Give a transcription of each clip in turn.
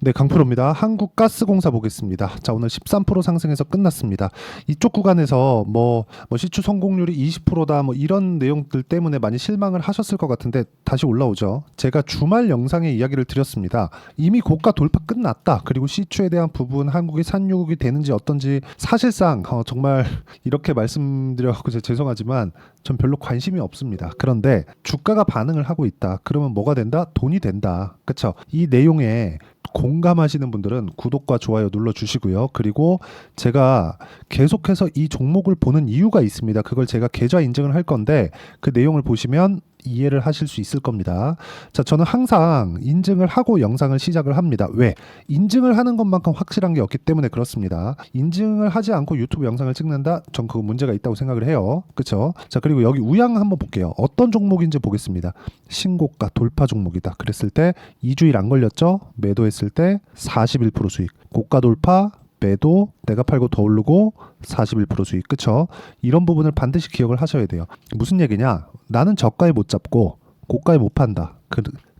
네, 강프로입니다. 한국가스공사 보겠습니다. 자, 오늘 13% 상승해서 끝났습니다. 이쪽 구간에서 시추 성공률이 20%다 이런 내용들 때문에 많이 실망을 하셨을 것 같은데 다시 올라오죠. 제가 주말 영상에 이야기를 드렸습니다. 이미 고가 돌파 끝났다. 그리고 시추에 대한 부분 한국이 산유국이 되는지 어떤지 사실상 정말 이렇게 말씀드려서 죄송하지만 전 별로 관심이 없습니다. 그런데 주가가 반응을 하고 있다. 그러면 뭐가 된다? 돈이 된다. 그쵸? 이 내용에 공감하시는 분들은 구독과 좋아요 눌러주시고요. 그리고 제가 계속해서 이 종목을 보는 이유가 있습니다. 그걸 제가 계좌 인증을 할 건데 그 내용을 보시면 이해를 하실 수 있을 겁니다. 자, 저는 항상 인증을 하고 영상을 시작을 합니다. 왜? 인증을 하는 것만큼 확실한 게 없기 때문에 그렇습니다. 인증을 하지 않고 유튜브 영상을 찍는다? 전 그거 문제가 있다고 생각을 해요. 그쵸? 자, 그리고 여기 우량 한번 볼게요. 어떤 종목인지 보겠습니다. 신고가 돌파 종목이다. 그랬을 때 2주일 안 걸렸죠? 매도했을 때 41% 수익. 고가 돌파 매도, 내가 팔고 더 오르고 41% 수익. 그쵸? 이런 부분을 반드시 기억을 하셔야 돼요. 무슨 얘기냐? 나는 저가에 못 잡고 고가에 못 판다.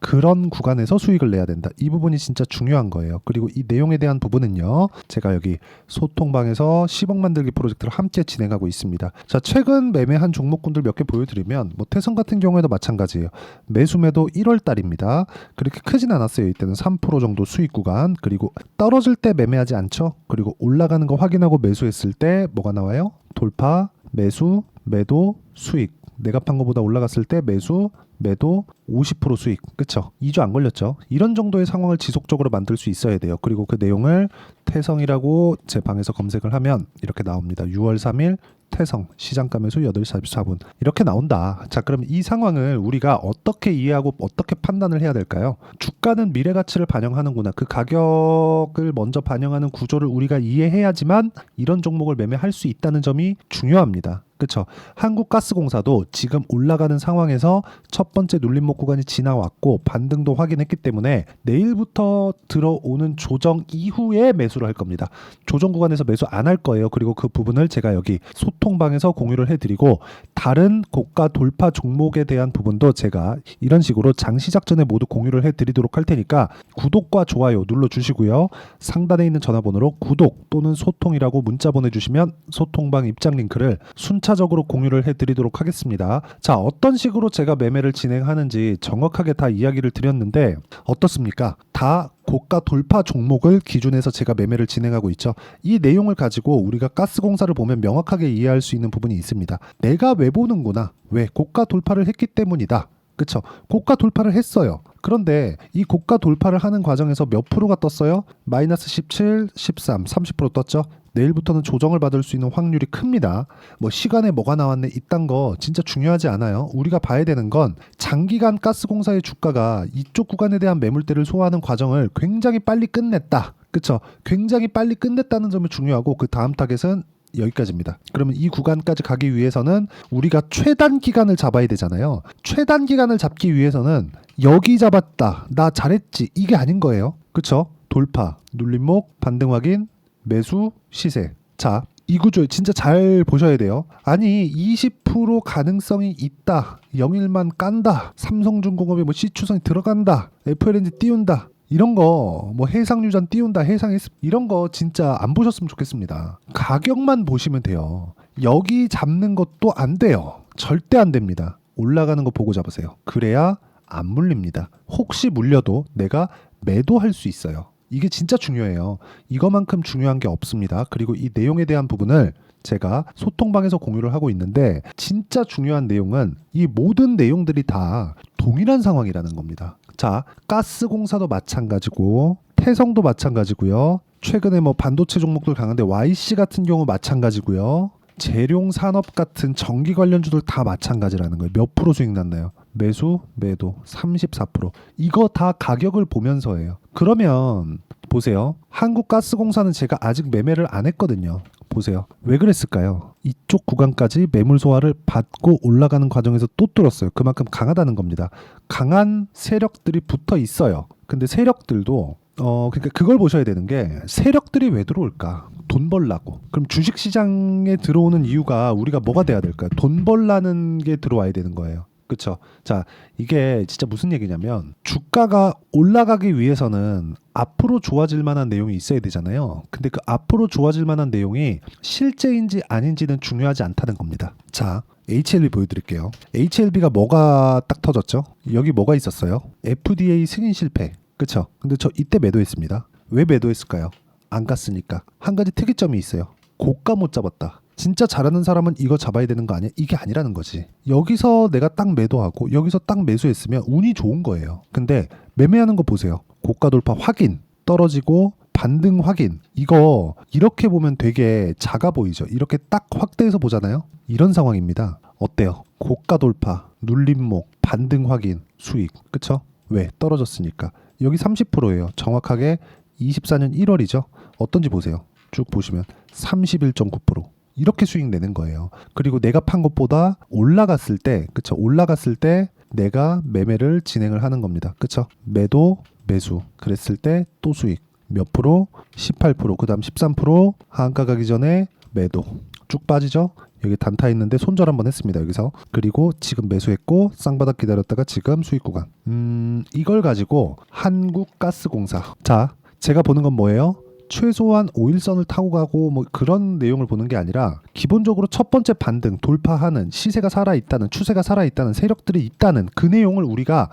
그런 구간에서 수익을 내야 된다. 이 부분이 진짜 중요한 거예요. 그리고 이 내용에 대한 부분은요, 제가 여기 소통방에서 10억 만들기 프로젝트를 함께 진행하고 있습니다. 자, 최근 매매한 종목군들 몇 개 보여드리면 태성 같은 경우에도 마찬가지예요. 매수매도 1월 달입니다. 그렇게 크진 않았어요. 이때는 3% 정도 수익 구간. 그리고 떨어질 때 매매하지 않죠. 그리고 올라가는 거 확인하고 매수했을 때 뭐가 나와요? 돌파, 매수, 매도, 수익. 내가 판 거보다 올라갔을 때 매수, 매도 50% 수익. 그쵸? 2주 안 걸렸죠? 이런 정도의 상황을 지속적으로 만들 수 있어야 돼요. 그리고 그 내용을 태성이라고 제 방에서 검색을 하면 이렇게 나옵니다. 6월 3일 태성 시장가 매수 8시 44분 이렇게 나온다. 자, 그럼 이 상황을 우리가 어떻게 이해하고 어떻게 판단을 해야 될까요? 주가는 미래 가치를 반영하는구나. 그 가격을 먼저 반영하는 구조를 우리가 이해해야지만 이런 종목을 매매할 수 있다는 점이 중요합니다. 그렇죠. 한국가스공사도 지금 올라가는 상황에서 첫 번째 눌림목 구간이 지나왔고 반등도 확인했기 때문에 내일부터 들어오는 조정 이후에 매수를 할 겁니다. 조정 구간에서 매수 안 할 거예요. 그리고 그 부분을 제가 여기 소통방에서 공유를 해드리고 다른 고가 돌파 종목에 대한 부분도 제가 이런 식으로 장 시작 전에 모두 공유를 해드리도록 할 테니까 구독과 좋아요 눌러주시고요. 상단에 있는 전화번호로 구독 또는 소통이라고 문자 보내주시면 소통방 입장 링크를 순차적으로 공유를 해드리도록 하겠습니다. 자, 어떤 식으로 제가 매매를 진행하는지 정확하게 다 이야기를 드렸는데 어떻습니까? 다 고가 돌파 종목을 기준해서 제가 매매를 진행하고 있죠. 이 내용을 가지고 우리가 가스공사를 보면 명확하게 이해할 수 있는 부분이 있습니다. 내가 왜 보는구나. 왜? 고가 돌파를 했기 때문이다. 그쵸? 고가 돌파를 했어요. 그런데 이 고가 돌파를 하는 과정에서 몇 프로가 떴어요? 마이너스 17, 13, 30% 떴죠? 내일부터는 조정을 받을 수 있는 확률이 큽니다. 시간에 뭐가 나왔네 이딴 거 진짜 중요하지 않아요. 우리가 봐야 되는 건 장기간 가스공사의 주가가 이쪽 구간에 대한 매물대를 소화하는 과정을 굉장히 빨리 끝냈다. 그쵸? 굉장히 빨리 끝냈다는 점이 중요하고 그 다음 타겟은 여기까지입니다. 그러면 이 구간까지 가기 위해서는 우리가 최단 기간을 잡아야 되잖아요. 최단 기간을 잡기 위해서는 여기 잡았다, 나 잘했지, 이게 아닌 거예요. 그쵸? 돌파, 눌림목, 반등 확인, 매수, 시세. 자, 이 구조 진짜 잘 보셔야 돼요. 아니 20% 가능성이 있다, 영일만 깐다, 삼성중공업에 시추선이 들어간다, FLNG 띄운다, 이런 거 해상유전 띄운다, 해상에스 이런 거 진짜 안 보셨으면 좋겠습니다. 가격만 보시면 돼요. 여기 잡는 것도 안 돼요. 절대 안 됩니다. 올라가는 거 보고 잡으세요. 그래야 안 물립니다. 혹시 물려도 내가 매도할 수 있어요. 이게 진짜 중요해요. 이거만큼 중요한 게 없습니다. 그리고 이 내용에 대한 부분을 제가 소통방에서 공유를 하고 있는데 진짜 중요한 내용은 이 모든 내용들이 다 동일한 상황이라는 겁니다. 자, 가스공사도 마찬가지고 태성도 마찬가지고요. 최근에 반도체 종목들 강한데 YC 같은 경우 마찬가지고요. 재룡산업 같은 전기 관련주들 다 마찬가지라는 거예요. 몇 프로 수익 났나요? 매수, 매도 34%. 이거 다 가격을 보면서예요. 그러면 보세요. 한국가스공사는 제가 아직 매매를 안 했거든요. 보세요. 왜 그랬을까요? 이쪽 구간까지 매물 소화를 받고 올라가는 과정에서 또 뚫었어요. 그만큼 강하다는 겁니다. 강한 세력들이 붙어 있어요. 근데 세력들도 그러니까 그걸 보셔야 되는 게 세력들이 왜 들어올까? 돈 벌라고. 그럼 주식시장에 들어오는 이유가 우리가 뭐가 돼야 될까요? 돈 벌라는 게 들어와야 되는 거예요. 그쵸? 자, 이게 진짜 무슨 얘기냐면 주가가 올라가기 위해서는 앞으로 좋아질 만한 내용이 있어야 되잖아요. 근데 그 앞으로 좋아질 만한 내용이 실제인지 아닌지는 중요하지 않다는 겁니다. 자, HLB 보여드릴게요. HLB가 뭐가 딱 터졌죠? 여기 뭐가 있었어요? FDA 승인 실패. 그쵸? 근데 저 이때 매도했습니다. 왜 매도했을까요? 안 갔으니까. 한 가지 특이점이 있어요. 고가 못 잡았다. 진짜 잘하는 사람은 이거 잡아야 되는 거 아니야? 이게 아니라는 거지. 여기서 내가 딱 매도하고 여기서 딱 매수했으면 운이 좋은 거예요. 근데 매매하는 거 보세요. 고가 돌파 확인, 떨어지고 반등 확인. 이거 이렇게 보면 되게 작아 보이죠? 이렇게 딱 확대해서 보잖아요? 이런 상황입니다. 어때요? 고가 돌파, 눌림목, 반등 확인, 수익. 그쵸? 왜? 떨어졌으니까. 여기 30%예요. 정확하게 24년 1월이죠. 어떤지 보세요. 쭉 보시면 31.9%. 이렇게 수익 내는 거예요. 그리고 내가 판 것보다 올라갔을 때, 그쵸? 올라갔을 때 내가 매매를 진행을 하는 겁니다. 그쵸? 매도, 매수. 그랬을 때 또 수익. 몇 프로? 18%. 그 다음 13%. 하한가 가기 전에 매도. 쭉 빠지죠? 여기 단타 있는데 손절 한번 했습니다. 여기서. 그리고 지금 매수했고 쌍바닥 기다렸다가 지금 수익 구간. 이걸 가지고 한국가스공사. 자, 제가 보는 건 뭐예요? 최소한 5일선을 타고 가고 뭐 그런 내용을 보는 게 아니라 기본적으로 첫 번째 반등 돌파하는 시세가 살아있다는 추세가 살아있다는 세력들이 있다는 그 내용을 우리가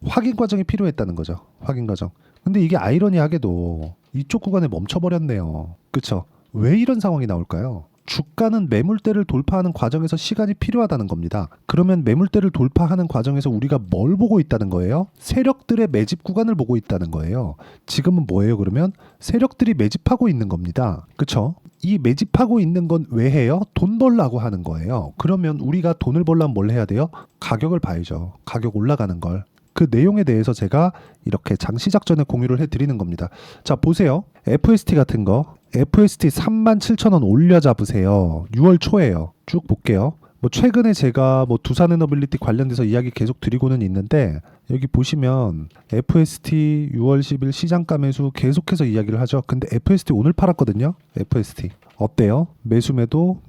확인 과정이 필요했다는 거죠. 확인 과정. 근데 이게 아이러니하게도 이쪽 구간에 멈춰버렸네요. 그쵸? 왜 이런 상황이 나올까요? 주가는 매물대를 돌파하는 과정에서 시간이 필요하다는 겁니다. 그러면 매물대를 돌파하는 과정에서 우리가 뭘 보고 있다는 거예요? 세력들의 매집 구간을 보고 있다는 거예요. 지금은 뭐예요? 그러면 세력들이 매집하고 있는 겁니다. 그쵸? 이 매집하고 있는 건 왜 해요? 돈 벌라고 하는 거예요. 그러면 우리가 돈을 벌려면 뭘 해야 돼요? 가격을 봐야죠. 가격 올라가는 걸. 그 내용에 대해서 제가 이렇게 장 시작 전에 공유를 해드리는 겁니다. 자, 보세요. FST 같은 거 FST 37,000원 올려 잡으세요. 6월 초에요. 쭉 볼게요. 뭐 최근에 제가 뭐 두산에너빌리티 관련돼서 이야기 계속 드리고는 있는데 여기 보시면 FST 6월 10일 시장가 매수 계속해서 이야기를 하죠. 근데 FST 오늘 팔았거든요. FST 어때요? 매수매도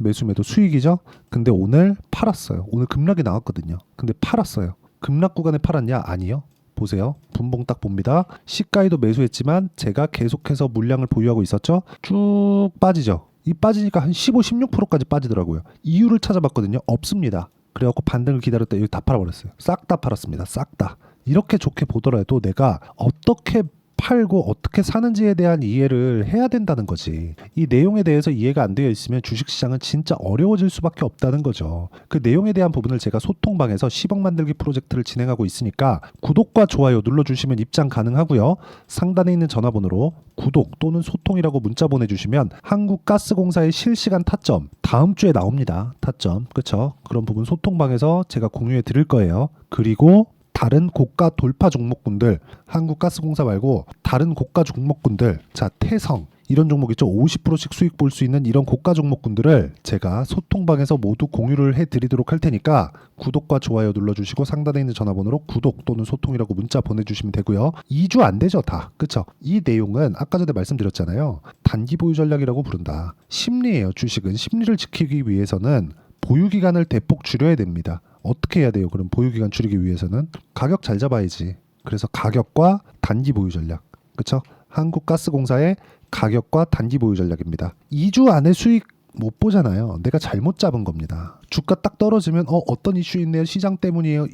수익이죠. 근데 오늘 팔았어요. 오늘 급락이 나왔거든요. 근데 팔았어요. 급락 구간에 팔았냐? 아니요. 보세요. 분봉 딱 봅니다. 시가에도 매수했지만 제가 계속해서 물량을 보유하고 있었죠. 쭉 빠지죠. 이 빠지니까 한 15, 16%까지 빠지더라고요. 이유를 찾아봤거든요. 없습니다. 그래갖고 반등을 기다렸다 여기 다 팔아버렸어요. 싹 다 팔았습니다. 싹 다. 이렇게 좋게 보더라도 내가 어떻게 팔고 어떻게 사는지에 대한 이해를 해야 된다는 거지. 이 내용에 대해서 이해가 안 되어 있으면 주식시장은 진짜 어려워질 수밖에 없다는 거죠. 그 내용에 대한 부분을 제가 소통방에서 10억 만들기 프로젝트를 진행하고 있으니까 구독과 좋아요 눌러주시면 입장 가능하고요. 상단에 있는 전화번호로 구독 또는 소통이라고 문자 보내주시면 한국가스공사의 실시간 타점 다음 주에 나옵니다. 타점. 그쵸? 그런 부분 소통방에서 제가 공유해 드릴 거예요. 그리고 다른 고가 돌파 종목군들 한국가스공사 말고 다른 고가 종목군들 자 태성 이런 종목 있죠. 50%씩 수익 볼 수 있는 이런 고가 종목군들을 제가 소통방에서 모두 공유를 해드리도록 할 테니까 구독과 좋아요 눌러주시고 상단에 있는 전화번호로 구독 또는 소통이라고 문자 보내주시면 되고요. 2주 안 되죠 다. 그쵸? 이 내용은 아까 전에 말씀드렸잖아요. 단기 보유 전략이라고 부른다. 심리예요. 주식은 심리를 지키기 위해서는 보유기간을 대폭 줄여야 됩니다. 어떻게 해야 돼요? 그럼 보유기간 줄이기 위해서는 가격 잘 잡아야지. 그래서 가격과 단기 보유 전략. 그쵸? 한국가스공사의 가격과 단기 보유 전략입니다. 2주 안에 수익 못 보잖아요. 내가 잘못 잡은 겁니다. 주가 딱 떨어지면 어떤 이슈 있네요. 시장 때문이에요.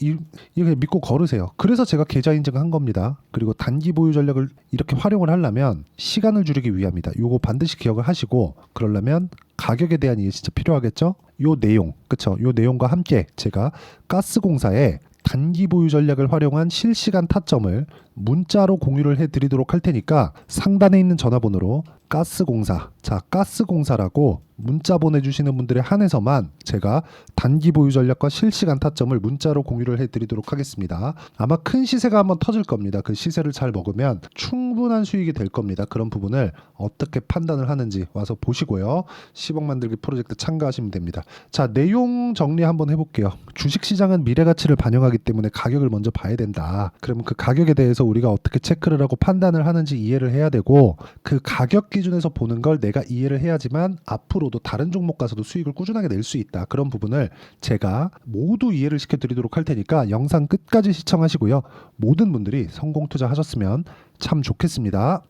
이렇게 믿고 걸으세요. 그래서 제가 계좌 인증한 겁니다. 그리고 단기 보유 전략을 이렇게 활용을 하려면 시간을 줄이기 위함이다. 요거 반드시 기억을 하시고 그러려면 가격에 대한 이해 진짜 필요하겠죠? 요 내용, 그쵸? 요 내용과 함께 제가 가스공사에 단기 보유 전략을 활용한 실시간 타점을 문자로 공유를 해드리도록 할 테니까 상단에 있는 전화번호로 가스공사, 자 가스공사라고 문자 보내주시는 분들에 한해서만 제가 단기 보유 전략과 실시간 타점을 문자로 공유를 해드리도록 하겠습니다. 아마 큰 시세가 한번 터질 겁니다. 그 시세를 잘 먹으면 충분한 수익이 될 겁니다. 그런 부분을 어떻게 판단을 하는지 와서 보시고요. 10억 만들기 프로젝트 참가하시면 됩니다. 자, 내용 정리 한번 해볼게요. 주식시장은 미래가치를 반영하기 때문에 가격을 먼저 봐야 된다. 그러면 그 가격에 대해서 우리가 어떻게 체크를 하고 판단을 하는지 이해를 해야 되고 그 가격 기준에서 보는 걸 내가 이해를 해야지만 앞으로도 다른 종목 가서도 수익을 꾸준하게 낼 수 있다. 그런 부분을 제가 모두 이해를 시켜드리도록 할 테니까 영상 끝까지 시청하시고요. 모든 분들이 성공 투자하셨으면 참 좋겠습니다.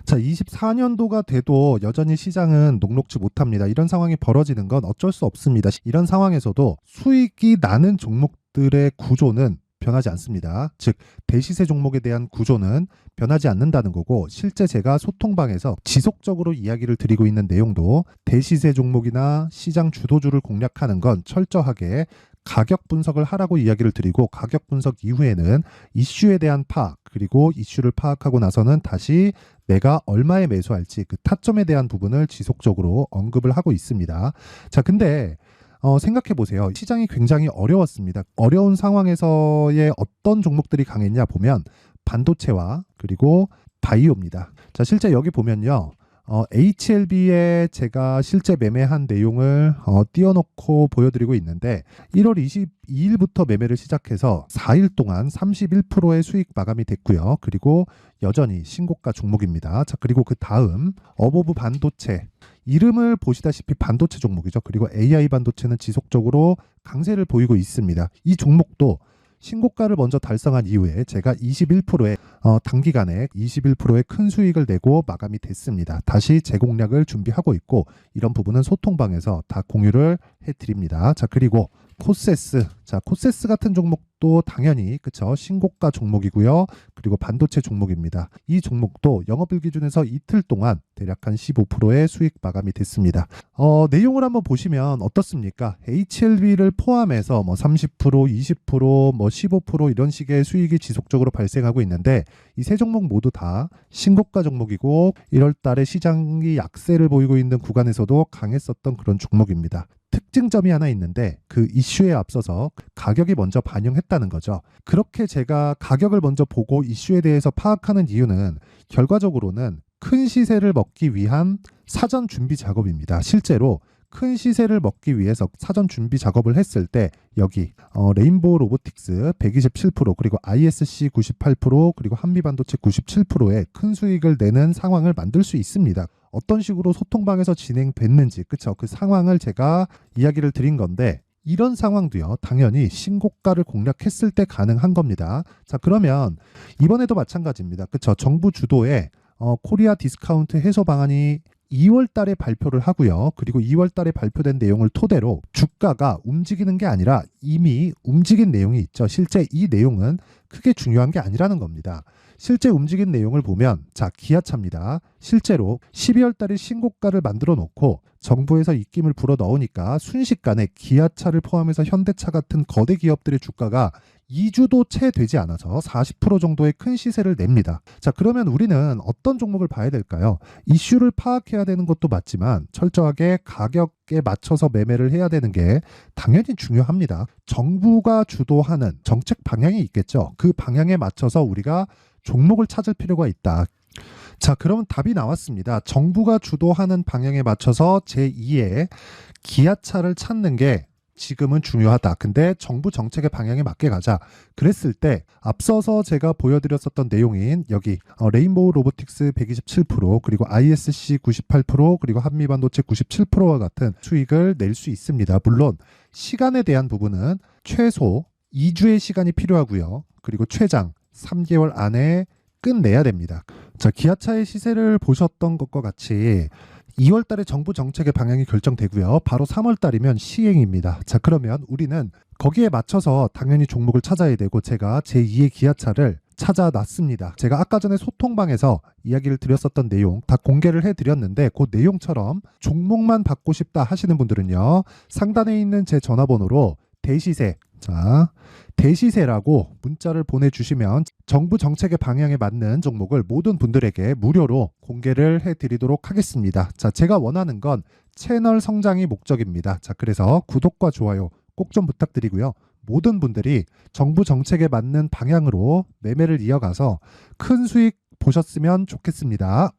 자, 24년도가 돼도 여전히 시장은 녹록지 못합니다. 이런 상황이 벌어지는 건 어쩔 수 없습니다. 이런 상황에서도 수익이 나는 종목들의 구조는 변하지 않습니다. 즉, 대시세 종목에 대한 구조는 변하지 않는다는 거고, 실제 제가 소통방에서 지속적으로 이야기를 드리고 있는 내용도 대시세 종목이나 시장 주도주를 공략하는 건 철저하게 가격 분석을 하라고 이야기를 드리고, 가격 분석 이후에는 이슈에 대한 파악, 그리고 이슈를 파악하고 나서는 다시 내가 얼마에 매수할지 그 타점에 대한 부분을 지속적으로 언급을 하고 있습니다. 자, 근데 생각해 보세요. 시장이 굉장히 어려웠습니다. 어려운 상황에서의 어떤 종목들이 강했냐 보면 반도체와 그리고 바이오입니다. 자, 실제 여기 보면요. HLB에 제가 실제 매매한 내용을 띄워놓고 보여드리고 있는데 1월 22일부터 매매를 시작해서 4일 동안 31%의 수익 마감이 됐고요. 그리고 여전히 신고가 종목입니다. 자, 그리고 그 다음 어보브 반도체, 이름을 보시다시피 반도체 종목이죠. 그리고 AI 반도체는 지속적으로 강세를 보이고 있습니다. 이 종목도 신고가를 먼저 달성한 이후에 제가 21%의 단기간에 21%의 큰 수익을 내고 마감이 됐습니다. 다시 재공략을 준비하고 있고, 이런 부분은 소통방에서 다 공유를 해드립니다. 자, 그리고 코세스. 자, 코세스 같은 종목도 당연히 그쵸, 신고가 종목이고요. 그리고 반도체 종목입니다. 이 종목도 영업일 기준에서 이틀 동안 대략 한 15%의 수익 마감이 됐습니다. 내용을 한번 보시면 어떻습니까? HLB를 포함해서 뭐 30%, 20%, 뭐 15% 이런 식의 수익이 지속적으로 발생하고 있는데, 이 세 종목 모두 다 신고가 종목이고 1월 달에 시장이 약세를 보이고 있는 구간에서도 강했었던 그런 종목입니다. 특징점이 하나 있는데 그 이슈에 앞서서 가격이 먼저 반영했다는 거죠. 그렇게 제가 가격을 먼저 보고 이슈에 대해서 파악하는 이유는 결과적으로는 큰 시세를 먹기 위한 사전 준비 작업입니다. 실제로 큰 시세를 먹기 위해서 사전 준비 작업을 했을 때 여기 레인보우 로보틱스 127% 그리고 ISC 98% 그리고 한미반도체 97%의 큰 수익을 내는 상황을 만들 수 있습니다. 어떤 식으로 소통방에서 진행됐는지, 그쵸? 그 상황을 제가 이야기를 드린 건데, 이런 상황도요, 당연히 신고가를 공략했을 때 가능한 겁니다. 자, 그러면 이번에도 마찬가지입니다. 그쵸? 정부 주도의 코리아 디스카운트 해소 방안이 2월 달에 발표를 하고요. 그리고 2월 달에 발표된 내용을 토대로 주가가 움직이는 게 아니라 이미 움직인 내용이 있죠. 실제 이 내용은 크게 중요한 게 아니라는 겁니다. 실제 움직인 내용을 보면, 자, 기아차입니다. 실제로 12월 달에 신고가를 만들어 놓고 정부에서 입김을 불어 넣으니까 순식간에 기아차를 포함해서 현대차 같은 거대 기업들의 주가가 2주도 채 되지 않아서 40% 정도의 큰 시세를 냅니다. 자, 그러면 우리는 어떤 종목을 봐야 될까요? 이슈를 파악해야 되는 것도 맞지만 철저하게 가격에 맞춰서 매매를 해야 되는 게 당연히 중요합니다. 정부가 주도하는 정책 방향이 있겠죠. 그 방향에 맞춰서 우리가 종목을 찾을 필요가 있다. 자, 그러면 답이 나왔습니다. 정부가 주도하는 방향에 맞춰서 제2의 기아차를 찾는 게 지금은 중요하다. 근데 정부 정책의 방향에 맞게 가자. 그랬을 때 앞서서 제가 보여드렸었던 내용인 여기 레인보우 로보틱스 127% 그리고 ISC 98% 그리고 한미반도체 97%와 같은 수익을 낼 수 있습니다. 물론 시간에 대한 부분은 최소 2주의 시간이 필요하고요. 그리고 최장 3개월 안에 끝내야 됩니다. 자, 기아차의 시세를 보셨던 것과 같이 2월 달에 정부 정책의 방향이 결정되고요. 바로 3월 달이면 시행입니다. 자, 그러면 우리는 거기에 맞춰서 당연히 종목을 찾아야 되고, 제가 제2의 기아차를 찾아놨습니다. 제가 아까 전에 소통방에서 이야기를 드렸었던 내용 다 공개를 해드렸는데, 그 내용처럼 종목만 받고 싶다 하시는 분들은요, 상단에 있는 제 전화번호로 대시세, 자, 대시세라고 문자를 보내주시면 정부 정책의 방향에 맞는 종목을 모든 분들에게 무료로 공개를 해드리도록 하겠습니다. 자, 제가 원하는 건 채널 성장이 목적입니다. 자, 그래서 구독과 좋아요 꼭 좀 부탁드리고요. 모든 분들이 정부 정책에 맞는 방향으로 매매를 이어가서 큰 수익 보셨으면 좋겠습니다.